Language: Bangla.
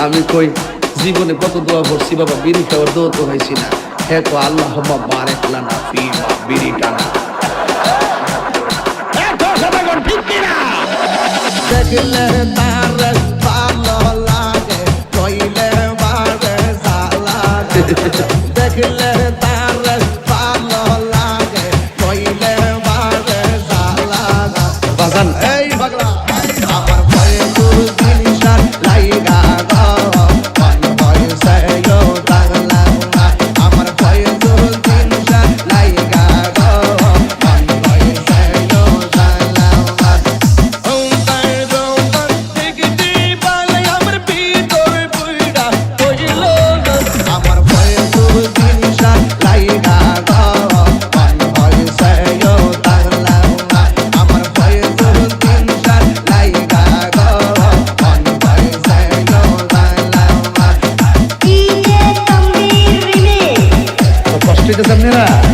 আমি কই জীবনে কত দোয়া করছি বাবা, বিড়ি খাওয়ার দোয়া তো হয়েছি না। হ্যাঁ তো আল্লাহ বারেক লানা ফি মা বিড়ি টানা। দেখলে তার ভালো লাগে, কইলে বারে সালা দেখলে তার ভালো লাগে, কইলে বারে সালা বাজান এই পাগলা আমার ভয়ে তুই জিনিসার লাইগা গো কোন ভয়ে সেও তাগলা আমার ভয়ে তুই জিনিসার লাইগা গো কোন ভয়ে সেও তাগলা আমার ভয়ে তুই জিনিসার লাইগা গো কোন ভয়ে সেও তাগলা আমার ভয়ে তুই জিনিসার লাইগা গো কোন ভয়ে সেও তাগলা। কষ্ট হইতেছে আপনারা?